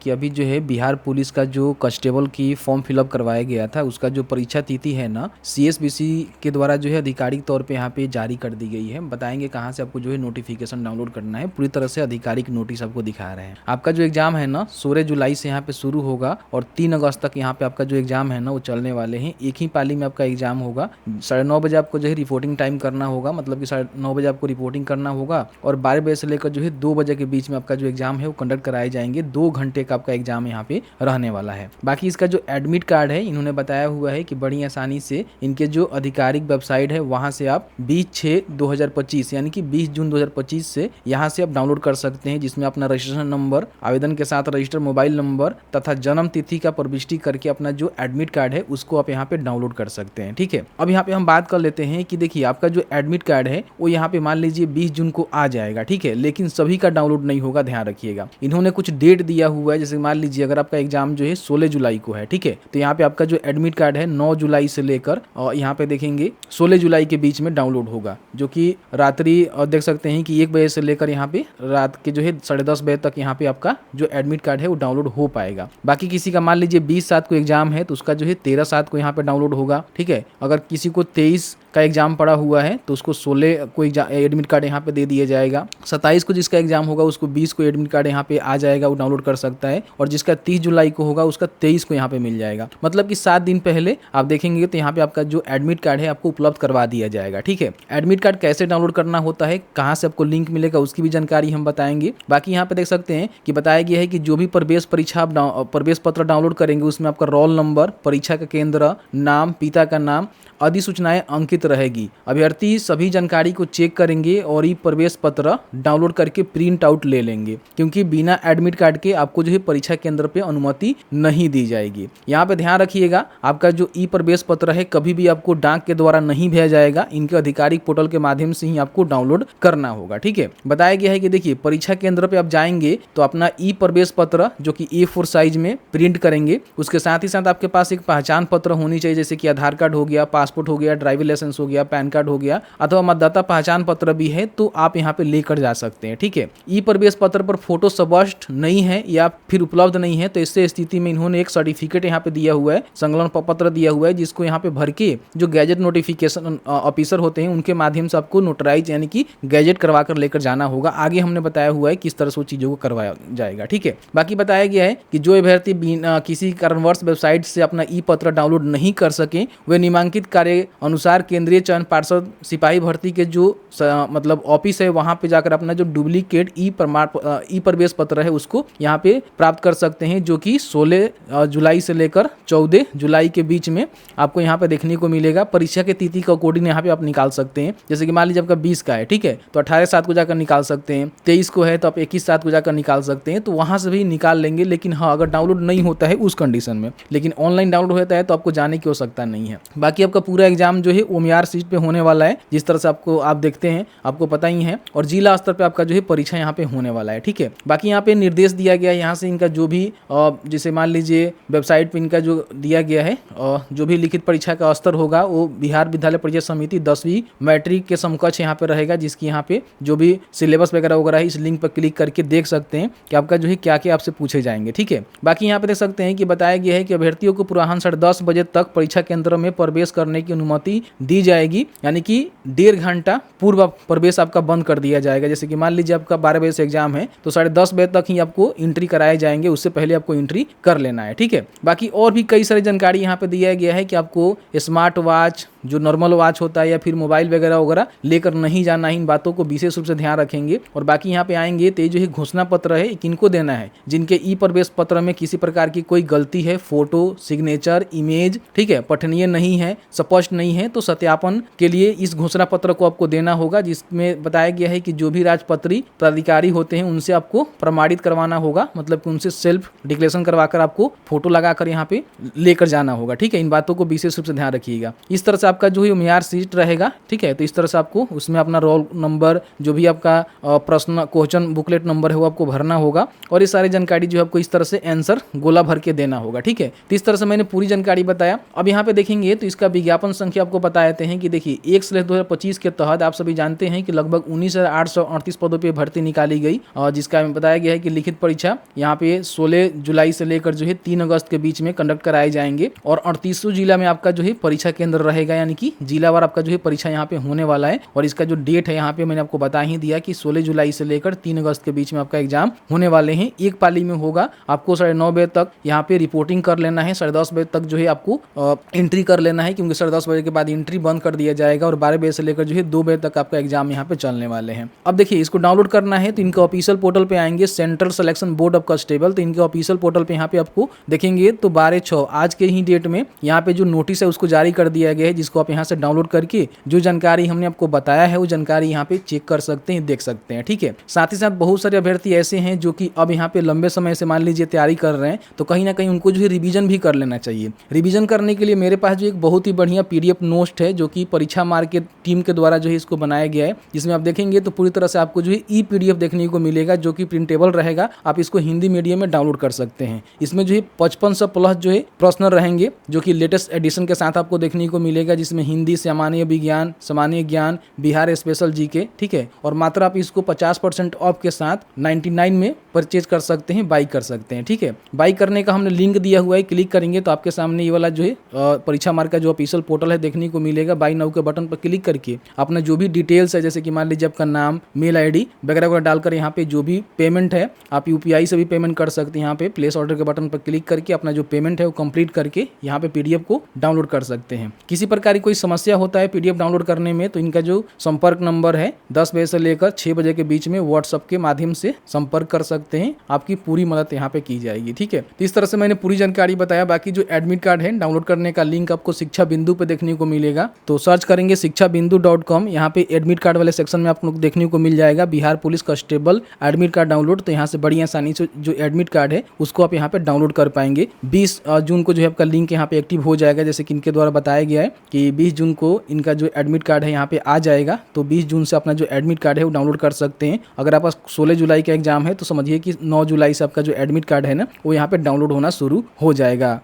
कि अभी जो है बिहार पुलिस का जो कांस्टेबल की फॉर्म फिलअप करवाया गया था उसका जो परीक्षा तिथि है ना सीएसबीसी के द्वारा जो है आधिकारिक तौर पे यहाँ पे जारी कर दी गई है। बताएंगे कहाँ से आपको जो है नोटिफिकेशन डाउनलोड करना है, पूरी तरह से आधिकारिक नोटिस आपको दिखा रहे हैं। आपका जो एग्जाम है ना 16 जुलाई से यहाँ पे शुरू होगा और 3 अगस्त तक यहाँ पे आपका जो एग्जाम है ना वो चलने वाले हैं। एक ही पाली में आपका एग्जाम होगा। 9:30 बजे आपको जो है रिपोर्टिंग टाइम करना होगा, मतलब कि 9:30 बजे आपको रिपोर्टिंग करना होगा और 12 बजे से लेकर जो है 2 बजे के बीच में आपका जो एग्जाम है वो कंडक्ट कराए जाएंगे। 2 घंटे का आपका एग्जाम यहाँ पे रहने वाला है। बाकी इसका जो एडमिट कार्ड है इन्होंने बताया हुआ है कि बड़ी आसानी से इनके जो आधिकारिक वेबसाइट है वहां से आप 20/6/2025 यानी कि 20 जून 2025 से यहाँ से आप डाउनलोड कर सकते हैं, जिसमें अपना रजिस्ट्रेशन नंबर, आवेदन के साथ रजिस्टर्ड मोबाइल नंबर तथा जन्म तिथि का प्रविष्टि करके अपना जो एडमिट कार्ड है उसको आप यहाँ पे डाउनलोड कर सकते हैं। ठीक है, अब यहाँ पे हम बात कर लेते हैं कि देखिए आपका जो एडमिट कार्ड है वो यहाँ पे मान लीजिए 20 जून को आ जाएगा। ठीक है, लेकिन सभी का डाउनलोड नहीं होगा, ध्यान रखिएगा। इन्होंने कुछ डेट दिया हुआ है, जैसे मान लीजिए अगर आपका एग्जाम जो है 16 जुलाई को है, ठीक है, तो यहाँ पे आपका जो एडमिट कार्ड है 9 जुलाई से लेकर और यहाँ पे देखेंगे 16 जुलाई के बीच में डाउनलोड होगा, जो कि रात्रि देख सकते हैं कि 1 बजे से लेकर यहाँ पे रात के जो है 10:30 बजे तक यहाँ पे आपका जो एडमिट कार्ड है वो डाउनलोड हो पाएगा। बाकी किसी का मान लीजिए 20/7 को एग्जाम है तो उसका जो है 13/7 को यहाँ पे डाउनलोड होगा। ठीक है, अगर किसी को 23 का एग्जाम पड़ा हुआ है तो उसको 16 को एडमिट कार्ड यहाँ पे दे दिया जाएगा। 27 को जिसका एग्जाम होगा उसको 20 को एडमिट कार्ड यहाँ पे आ जाएगा, वो डाउनलोड कर सकता है। और जिसका 30 जुलाई को होगा उसका 23 को यहाँ पे मिल जाएगा। मतलब कि 7 दिन पहले आप देखेंगे तो यहाँ पे आपका जो एडमिट कार्ड है आपको उपलब्ध करवा दिया जाएगा। ठीक है, एडमिट कार्ड कैसे डाउनलोड करना होता है, कहाँ से आपको लिंक मिलेगा उसकी भी जानकारी हम बताएंगे। बाकी यहाँ पे देख सकते हैं कि बताया गया है कि जो भी प्रवेश परीक्षा आप प्रवेश पत्र डाउनलोड करेंगे उसमें आपका रोल नंबर, परीक्षा का केंद्र, नाम, पिता का नाम आदि सूचनाएं अंकित रहेगी। अभ्यर्थी सभी जानकारी को चेक करेंगे और ये प्रवेश पत्र डाउनलोड करके प्रिंट आउट ले लेंगे, क्योंकि बिना एडमिट कार्ड के आपको जो है परीक्षा केंद्र पे अनुमति नहीं दी जाएगी। यहाँ पे ध्यान रखिएगा, आपका जो ई प्रवेश पत्र है कभी भी आपको डाक के द्वारा नहीं भेजा जाएगा, इनके आधिकारिक पोर्टल के माध्यम से ही आपको डाउनलोड करना होगा। ठीक है, बताया गया है कि देखिए परीक्षा केंद्र पे आप जाएंगे तो अपना ई प्रवेश पत्र जो कि A4 साइज में प्रिंट करेंगे। उसके साथ ही साथ आपके पास एक पहचान पत्र होनी चाहिए, जैसे कि आधार कार्ड हो गया, पासपोर्ट हो गया, ड्राइविंग लाइसेंस हो गया, पैन कार्ड हो गया, अथवा मतदाता पहचान पत्र भी है तो आप यहाँ पे लेकर जा सकते हैं। ठीक है, ई प्रवेश पत्र पर फोटो स्पष्ट नहीं है या फिर उपलब्ध नहीं है तो इससे स्थिति में इन्होंने एक सर्टिफिकेट यहाँ पे दिया हुआ है, संलग्न पत्र दिया हुआ है, जिसको यहाँ पे भर के जो गैजेट नोटिफिकेशन ऑफिसर होते हैं उनके माध्यम से आपको नोटराइज यानी कि गैजेट करवा कर लेकर जाना होगा। आगे हमने बताया हुआ है किस तरह से वो चीजों को करवाया जाएगा। ठीक है, बाकी बताया गया है कि जो अभ्यर्थी किसी कारणवश वेबसाइट से अपना ई पत्र डाउनलोड नहीं कर सके वे निम्नलिखित कार्य अनुसार केंद्रीय चयन पार्षद सिपाही भर्ती के जो मतलब ऑफिस है वहां पे जाकर अपना जो डुप्लीकेट ई प्रवेश पत्र है उसको यहाँ पे प्राप्त कर सकते हैं, जो कि 16 जुलाई से लेकर 14 जुलाई के बीच में आपको यहाँ पे देखने को मिलेगा। परीक्षा के तिथि का अकॉर्डिंग यहाँ पे आप निकाल सकते हैं, जैसे कि मान लीजिए आपका 20 का है, ठीक है, तो 18/7 को जाकर निकाल सकते हैं। 23 को है तो आप 21/7 को जाकर निकाल सकते हैं, तो वहां से भी निकाल लेंगे। लेकिन हाँ, अगर डाउनलोड नहीं होता है उस कंडीशन में, लेकिन ऑनलाइन डाउनलोड होता है तो आपको जाने की आवश्यकता नहीं है। बाकी आपका पूरा एग्जाम जो है ओमियार सीट पे होने वाला है, जिस तरह से आप देखते हैं, आपको पता ही है, और जिला स्तर पे आपका जो है परीक्षा यहाँ पे होने वाला है। ठीक है, बाकी यहाँ पे निर्देश दिया गया है, यहाँ से इनका जो भी जैसे मान लीजिए वेबसाइट पे इनका जो दिया गया है जो भी लिखित परीक्षा का स्तर होगा वो बिहार विद्यालय परीक्षा समिति 10वीं मैट्रिक के समकक्ष यहाँ पे रहेगा, जिसकी यहाँ पे जो भी सिलेबस वगैरह वगैरह है इस लिंक पर क्लिक करके देख सकते हैं कि आपका जो है क्या क्या आपसे पूछे जाएंगे। ठीक है, बाकी यहाँ पे देख सकते हैं कि बताया गया है कि अभ्यर्थियों को पूर्वाह्न 10:30 बजे तक परीक्षा केंद्र में प्रवेश करने की अनुमति दी जाएगी, यानी कि 1.5 घंटा पूर्व प्रवेश आपका बंद कर दिया जाएगा। जैसे कि मान लीजिए आपका 12 बजे से एग्जाम है तो 10:30 बजे तक ही आपको एंट्री कराए जाएंगे, उससे पहले आपको एंट्री कर लेना है। ठीक है, बाकी और भी कई सारी जानकारी यहाँ पे दिया गया है कि आपको स्मार्ट वॉच, जो नॉर्मल वॉच होता है, या फिर मोबाइल वगैरह वगैरह लेकर नहीं जाना है। इन बातों को विशेष रूप से ध्यान रखेंगे। और बाकी यहाँ पे आएंगे तो जो है घोषणा पत्र है किनको देना है, जिनके ई प्रवेश पत्र में किसी प्रकार की कोई गलती है, फोटो, सिग्नेचर, इमेज, ठीक है, पठनीय नहीं है, स्पष्ट नहीं है, तो सत्यापन के लिए इस घोषणा पत्र को आपको देना होगा, जिसमें बताया गया है कि जो भी राजपत्रित प्राधिकारी होते हैं उनसे आपको प्रमाणित करवाना होगा, मतलब कि उनसे सेल्फ डिक्लेरेशन करवाकर आपको फोटो लगाकर यहाँ पे लेकर जाना होगा। ठीक है, इन बातों को विशेष रूप से ध्यान रखिएगा। इस तरह से आपका जो है उम्मीदवार सीट रहेगा। ठीक है, तो इस तरह से आपको उसमें अपना रोल नंबर, जो भी आपका प्रश्न क्वेश्चन बुकलेट नंबर है वो आपको भरना होगा, और ये सारी जानकारी जो है आपको इस तरह से आंसर गोला भर के देना होगा। ठीक है, तो इस तरह से मैंने पूरी जानकारी बताया। अब यहाँ पे देखेंगे तो इसका विज्ञापन संख्या आपको बताया देते हैं कि देखिए 1/2025 के तहत आप सभी जानते हैं कि लगभग 19,838 पदों पे भर्ती निकाली गई और जिसका बताया गया है कि लिखित परीक्षा यहाँ पे 16 जुलाई से लेकर जो है 3 अगस्त के बीच में कंडक्ट कराए जाएंगे और 38 जिला में आपका जो है परीक्षा केंद्र रहेगा, यानी कि जिलावार आपका जो है परीक्षा यहाँ पे होने वाला है। और इसका जो डेट है यहाँ पे मैंने आपको बता ही दिया कि 16 जुलाई से लेकर 3 अगस्त के बीच में आपका एग्जाम होने वाले हैं। एक पाली में होगा, आपको 9:30 बजे तक यहाँ पे रिपोर्टिंग कर लेना है, 10:30 बजे तक जो है आपको एंट्री कर लेना है, क्योंकि 10:30 बजे के बाद एंट्री बंद कर दिया जाएगा और 12 बजे से लेकर जो है 2 बजे तक आपका एग्जाम यहाँ पे चलने वाले हैं। अब देखिए इसको डाउनलोड करना है तो इनके ऑफिशियल पोर्टल पे आएंगे, central selection board of constable, तो इनके ऑफिशियल पोर्टल पे यहाँ पे आपको देखेंगे तो 12/6 आज के ही डेट में यहाँ पे जो नोटिस है उसको जारी कर दिया गया है, जिसको आप यहाँ से डाउनलोड करके जो जानकारी हमने आपको बताया है वो जानकारी यहाँ पे चेक कर सकते हैं, देख सकते हैं। ठीक है, साथ ही साथ बहुत सारे अभ्यर्थी ऐसे हैं जो कि अब यहाँ पे लंबे समय से मान लीजिए तैयारी कर रहे हैं, तो कहीं ना कहीं उनको जो है रिवीजन भी कर लेना चाहिए। रिवीजन करने के लिए मेरे पास जो एक बहुत ही बढ़िया PDF नोट है जो कि परीक्षा मार्ग के टीम के द्वारा जो है इसको बनाया गया है, जिसमें आप देखेंगे तो पूरी तरह से आपको जो है PDF देखने को मिलेगा जो कि प्रिंटेबल रहेगा। आप इसको हिंदी मीडियम में डाउनलोड कर सकते हैं। इसमें जो है 5500 प्लस जो है प्रश्न रहेंगे जो कि लेटेस्ट एडिशन के साथ आपको देखने को मिलेगा, जिसमें हिंदी, सामान्य विज्ञान, सामान्य ज्ञान, बिहार स्पेशल GK। ठीक है, और मात्र आप इसको 50% ऑफ के साथ 99 में परचेज कर सकते हैं, बाई कर सकते हैं। ठीक है, बाई करने का हमने लिंक दिया हुआ है, क्लिक करेंगे तो आपके सामने ये वाला जो है परीक्षा मार्ग का जो ऑफिशियल पोर्टल है देखने को मिलेगा। बाई नाउ के बटन पर क्लिक करके अपना जो भी डिटेल्स है, जैसे कि मान लीजिए आपका नाम, मेल ID वगैरह वगैरह डालकर यहाँ पे जो भी पेमेंट है आप UPI से भी पेमेंट कर सकते हैं। यहाँ पे प्लेस ऑर्डर के बटन पर क्लिक करके अपना जो पेमेंट है वो कंप्लीट करके यहाँ पे PDF को डाउनलोड कर सकते हैं। किसी प्रकार की कोई समस्या होता है PDF डाउनलोड करने में तो इनका जो संपर्क नंबर है 10 बजे से लेकर 6 बजे के बीच में WhatsApp के माध्यम से संपर्क कर सकते हैं, आपकी पूरी मदद यहाँ पे की जाएगी। ठीक है, तो इस तरह से मैंने पूरी जानकारी बताया। बाकी जो एडमिट कार्ड है डाउनलोड करने का लिंक आपको शिक्षा बिंदु पे देखने को मिलेगा, तो सर्च करेंगे शिक्षाबिंदु.com, यहाँ पे एडमिट कार्ड वाले सेक्शन में आपको देखने को मिल जाएगा Bihar police constable admit card download. तो यहाँ से बड़ी आसानी से जो एडमिट कार्ड है उसको आप यहाँ पे डाउनलोड कर पाएंगे। 20 जून को जो है आपका लिंक यहाँ पे एक्टिव हो जाएगा, जैसे कि इनके द्वारा बताया गया है कि 20 जून को इनका जो एडमिट कार्ड है यहाँ पे आ जाएगा। तो 20 जून से अपना जो एडमिट कार्ड है वो डाउनलोड कर सकते हैं। अगर आपका 16 जुलाई का एग्जाम है तो समझिए कि 9 जुलाई से आपका जो एडमिट कार्ड है ना वो यहाँ पे डाउनलोड होना शुरू हो जाएगा।